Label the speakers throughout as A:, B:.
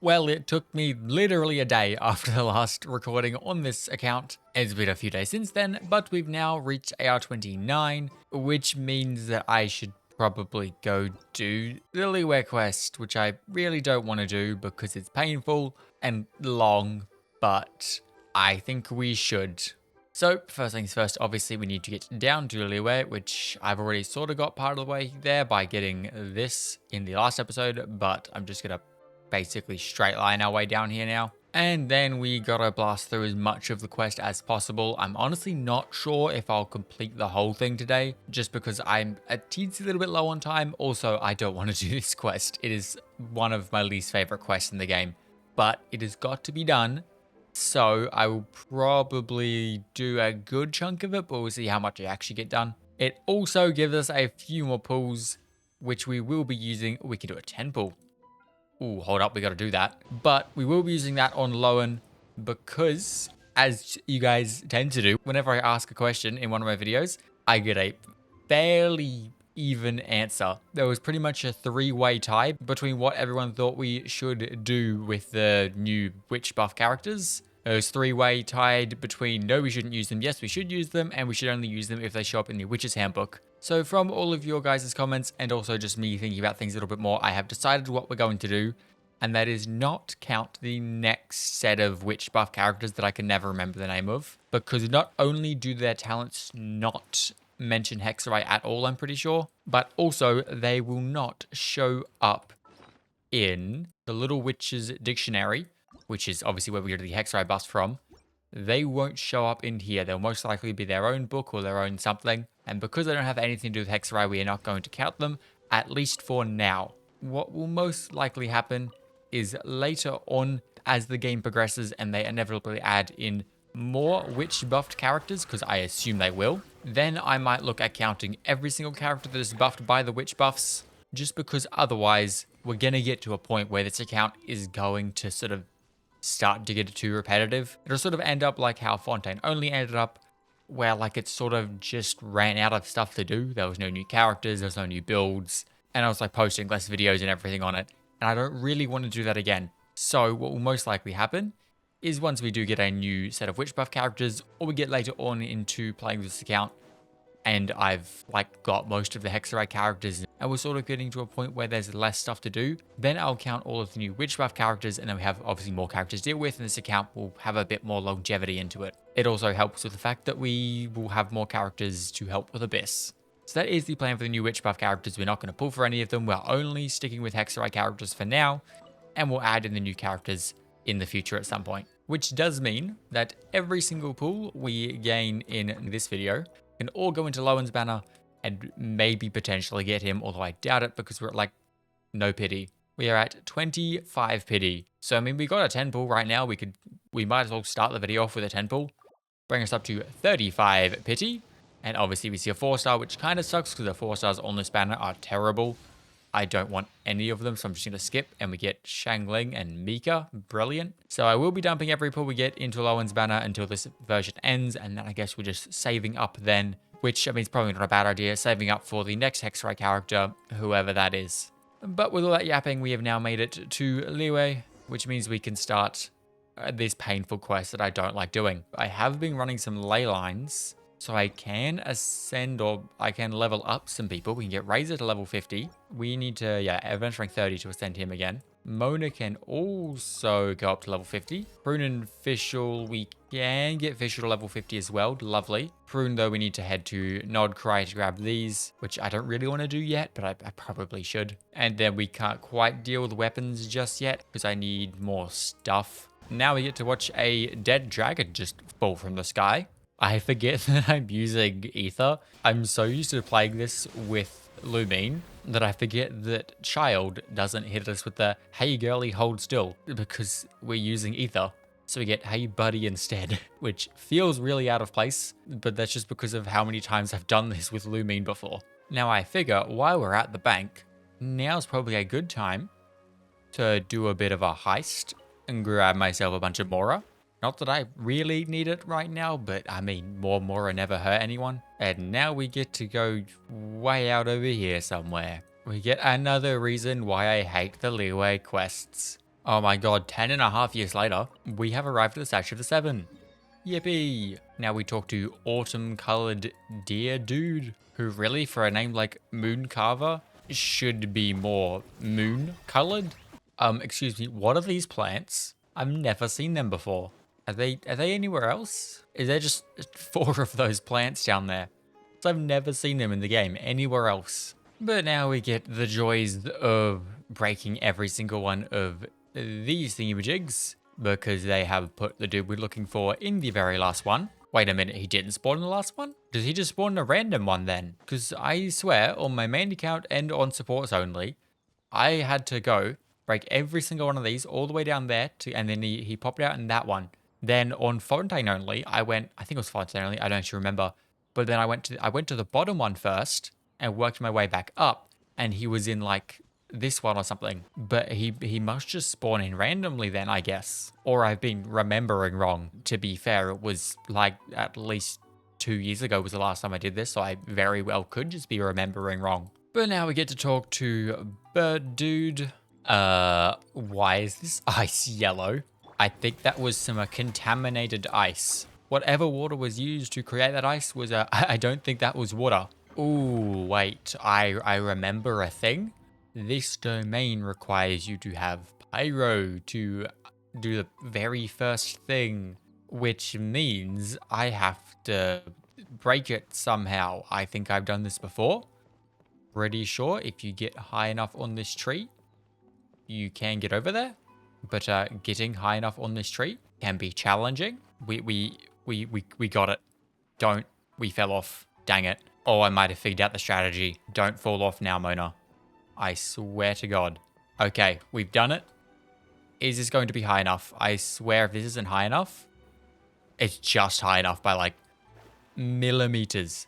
A: Well, it took me literally a day after the last recording on this account. It's been a few days since then, but we've now reached AR 29, which means that I should probably go do the Liyue quest, which I really don't want to do because it's painful and long, but I think we should. So, first things first, obviously we need to get down to Liyue, which I've already sort of got part of the way there by getting this in the last episode, but I'm just going to basically straight line our way down here now. And then we gotta blast through as much of the quest as possible. I'm honestly not sure if I'll complete the whole thing today, just because I'm a teensy little bit low on time. Also, I don't want to do this quest. It is one of my least favorite quests in the game, but it has got to be done. So I will probably do a good chunk of it, but we'll see how much I actually get done. It also gives us a few more pulls, which we will be using. We can do a 10 pull. Ooh, hold up, we got to do that. But we will be using that on Lowen because, as you guys tend to do, whenever I ask a question in one of my videos, I get a fairly even answer. There was pretty much a three-way tie between what everyone thought we should do with the new witch buff characters. It was three-way tied between no, we shouldn't use them, yes, we should use them, and we should only use them if they show up in the Witch's Handbook. So from all of your guys' comments and also just me thinking about things a little bit more, I have decided what we're going to do, and that is not count the next set of witch buff characters that I can never remember the name of, because not only do their talents not mention Hexerei at all, I'm pretty sure, but also they will not show up in the Little Witch's Dictionary, which is obviously where we get the Hexerei buffs from. They won't show up in here. They'll most likely be their own book or their own something. And because they don't have anything to do with Hexerei, we are not going to count them, at least for now. What will most likely happen is later on, as the game progresses and they inevitably add in more witch buffed characters, because I assume they will, then I might look at counting every single character that is buffed by the witch buffs, just because otherwise we're going to get to a point where this account is going to sort of start to get too repetitive. It'll sort of end up like how Fontaine only ended up, where like it sort of just ran out of stuff to do. There was no new characters, there was no new builds, and I was like posting less videos and everything on it. And I don't really want to do that again. So what will most likely happen is once we do get a new set of witch buff characters, or we get later on into playing this account, and I've like got most of the Hexerei characters and we're sort of getting to a point where there's less stuff to do, then I'll count all of the new witch buff characters, and then we have obviously more characters to deal with, and this account will have a bit more longevity into it. It also helps with the fact that we will have more characters to help with Abyss. So that is the plan for the new witch buff characters. We're not going to pull for any of them. We're only sticking with Hexerei characters for now, and we'll add in the new characters in the future at some point. Which does mean that every single pull we gain in this video can all go into Lowen's banner and maybe potentially get him, although I doubt it because we're at like no pity. We are at 25 pity. So I mean, we got a 10 pull right now. We might as well start the video off with a 10 pull, bring us up to 35 pity. And obviously we see a 4-star, which kind of sucks because the 4-stars on this banner are terrible. I don't want any of them, so I'm just going to skip, and we get Shangling and Mika. Brilliant. So I will be dumping every pull we get into Lowen's banner until this version ends, and then I guess we're just saving up then, which I mean, it's probably not a bad idea, saving up for the next Hexerei character, whoever that is. But with all that yapping, we have now made it to Liyue, which means we can start this painful quest that I don't like doing. I have been running some ley lines, so I can ascend, or I can level up some people. We can get Razor to level 50. We need to, adventure rank 30 to ascend him again. Mona can also go up to level 50. Prune and Fischl, we can get Fischl to level 50 as well. Lovely. Prune, though, we need to head to Nodcry to grab these, which I don't really want to do yet, but I probably should. And then we can't quite deal with weapons just yet because I need more stuff. Now we get to watch a dead dragon just fall from the sky. I forget that I'm using Ether. I'm so used to playing this with Lumine that I forget that Child doesn't hit us with the "Hey girlie, hold still" because we're using Ether. So we get "Hey buddy" instead, which feels really out of place, but that's just because of how many times I've done this with Lumine before. Now I figure while we're at the bank, now's probably a good time to do a bit of a heist and grab myself a bunch of Mora. Not that I really need it right now, but I mean, more Mora never hurt anyone. And now we get to go way out over here somewhere. We get another reason why I hate the Liyue quests. Oh my god, 10.5 years later, we have arrived at the Statue of the Seven. Yippee! Now we talk to autumn-colored deer dude, who really, for a name like Moon Carver, should be more moon-colored. Excuse me, what are these plants? I've never seen them before. Are they anywhere else? Is there just 4 of those plants down there? So I've never seen them in the game anywhere else. But now we get the joys of breaking every single one of these thingamajigs, because they have put the dude we're looking for in the very last one. Wait a minute, he didn't spawn in the last one? Does he just spawn in a random one then? Because I swear, on my main account and on supports only, I had to go break every single one of these all the way down there, and then he popped out in that one. Then on Fontaine only, I think it was Fontaine only, I don't actually remember. But then I went to the bottom one first and worked my way back up, and he was in like this one or something. But he must just spawn in randomly then, I guess. Or I've been remembering wrong. To be fair, it was like at least 2 years ago was the last time I did this, so I very well could just be remembering wrong. But now we get to talk to Bird Dude. Why is this ice yellow? I think that was some contaminated ice. Whatever water was used to create that ice was, I don't think that was water. Ooh, wait, I remember a thing. This domain requires you to have pyro to do the very first thing, which means I have to break it somehow. I think I've done this before. Pretty sure if you get high enough on this tree, you can get over there. But getting high enough on this tree can be challenging. We got it. We fell off. Dang it. Oh, I might have figured out the strategy. Don't fall off now, Mona. I swear to God. Okay, we've done it. Is this going to be high enough? I swear if this isn't high enough, it's just high enough by like millimeters.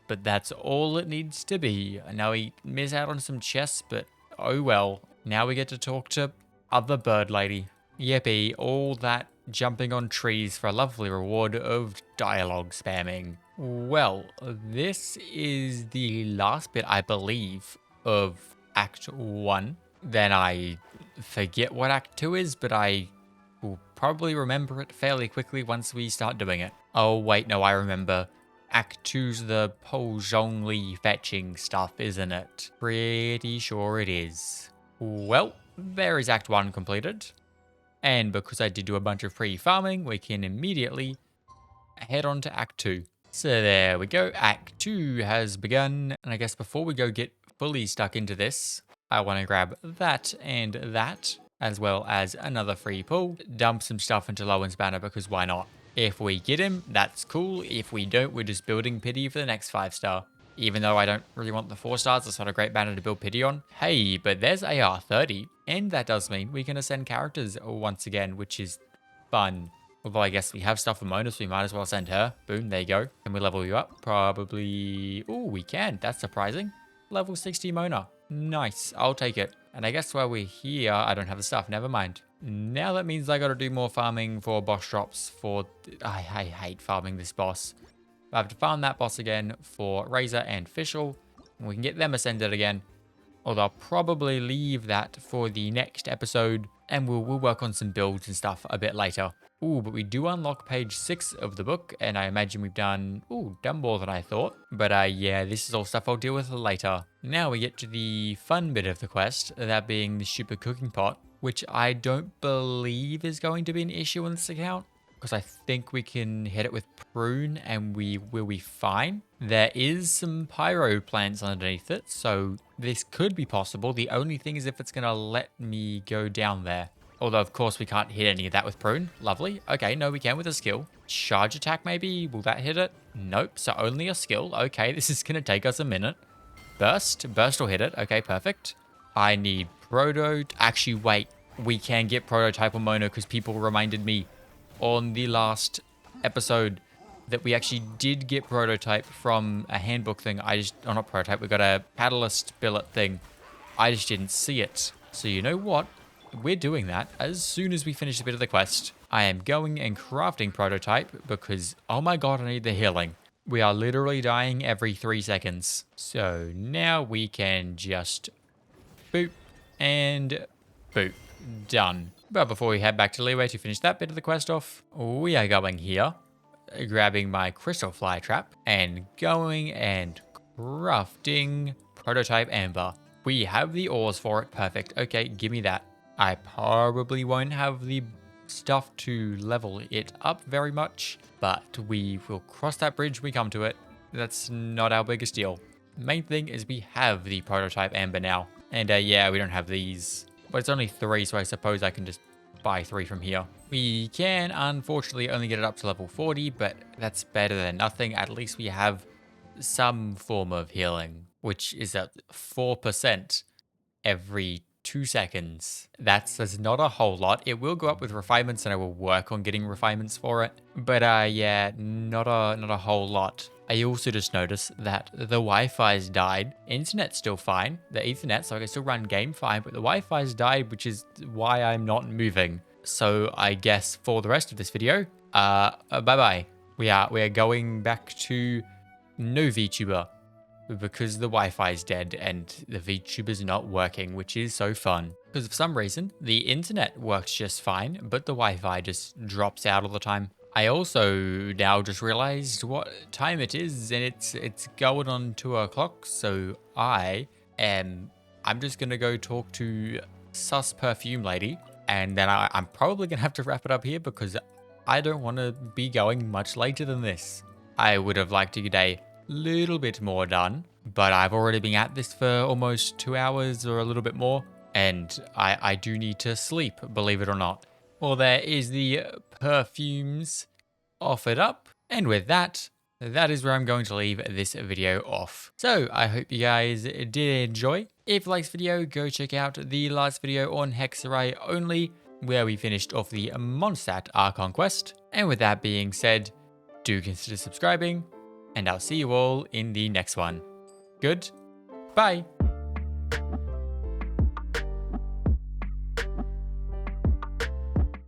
A: But that's all it needs to be. I know we miss out on some chests, but oh well. Now we get to talk to other bird lady. Yippee, all that jumping on trees for a lovely reward of dialogue spamming. Well, this is the last bit, I believe, of Act 1. Then I forget what Act 2 is, but I will probably remember it fairly quickly once we start doing it. Oh, wait, no, I remember. Act 2's the heaps only fetching stuff, isn't it? Pretty sure it is. Well, there is Act 1 completed. And because I did do a bunch of free farming, we can immediately head on to Act 2. So there we go, Act 2 has begun. And I guess before we go get fully stuck into this, I want to grab that and that, as well as another free pull. Dump some stuff into Lowen's banner because why not? If we get him, that's cool. If we don't, we're just building pity for the next 5-star. Even though I don't really want the 4 stars, it's not a great banner to build pity on. Hey, but there's AR30, and that does mean we can ascend characters once again, which is fun. Although I guess we have stuff for Mona, so we might as well send her. Boom, there you go. Can we level you up? Probably... Oh, we can. That's surprising. Level 60 Mona. Nice. I'll take it. And I guess while we're here, I don't have the stuff. Never mind. Now that means I gotta do more farming for boss drops for... I hate farming this boss. I have to farm that boss again for Razor and Fischl. And we can get them ascended again. Although I'll probably leave that for the next episode. And we'll work on some builds and stuff a bit later. Ooh, but we do unlock page 6 of the book, and I imagine we've done more than I thought. But yeah, this is all stuff I'll deal with later. Now we get to the fun bit of the quest, that being the stupid cooking pot, which I don't believe is going to be an issue on this account, because I think we can hit it with prune and we will be fine. There is some pyro plants underneath it, so this could be possible. The only thing is if it's gonna let me go down there. Although, of course, we can't hit any of that with prune. Lovely. Okay, no, we can with a skill. Charge attack, maybe? Will that hit it? Nope, so only a skill. Okay, this is going to take us a minute. Burst. Burst will hit it. Okay, perfect. I need proto... Actually, wait. We can get prototype on Mona because people reminded me on the last episode that we actually did get prototype from a handbook thing. Oh, not prototype. We got a catalyst billet thing. I just didn't see it. So you know what? We're doing that as soon as we finish a bit of the quest. I am going and crafting prototype because, oh my god, I need the healing. We are literally dying every 3 seconds. So now we can just boop and boop. done. But before we head back to Liyue to finish that bit of the quest off, we are going here, grabbing my crystal fly trap, and going and crafting prototype amber. We have the ores for it. Perfect. Okay, give me that. I probably won't have the stuff to level it up very much, but we will cross that bridge when we come to it. That's not our biggest deal. Main thing is we have the prototype amber now. And yeah, we don't have these. But it's only 3, so I suppose I can just buy 3 from here. We can unfortunately only get it up to level 40, but that's better than nothing. At least we have some form of healing, which is at 4% every 2 seconds. That's not a whole lot. It will go up with refinements, and I will work on getting refinements for it. But yeah, not a whole lot. I also just noticed that the Wi-Fi's died. Internet's still fine. The Ethernet, so I can still run game fine, but the Wi-Fi's died, which is why I'm not moving. So I guess for the rest of this video, bye-bye. We are going back to no VTuber because the Wi-Fi is dead and the VTuber's not working, which is so fun. Because for some reason, the internet works just fine, but the Wi-Fi just drops out all the time. I also now just realized what time it is, and it's going on 2 o'clock, so I'm just gonna go talk to sus perfume lady, and then I'm probably gonna have to wrap it up here because I don't want to be going much later than this. I would have liked to get a little bit more done, but I've already been at this for almost 2 hours or a little bit more, and I do need to sleep, believe it or not. Well, there is the perfumes offered up, and with that, that is where I'm going to leave this video off. So I hope you guys did enjoy. If you liked this video, go check out the last video on Hexerei Only, where we finished off the Mondstadt Archon quest. And with that being said, do consider subscribing, and I'll see you all in the next one. Goodbye.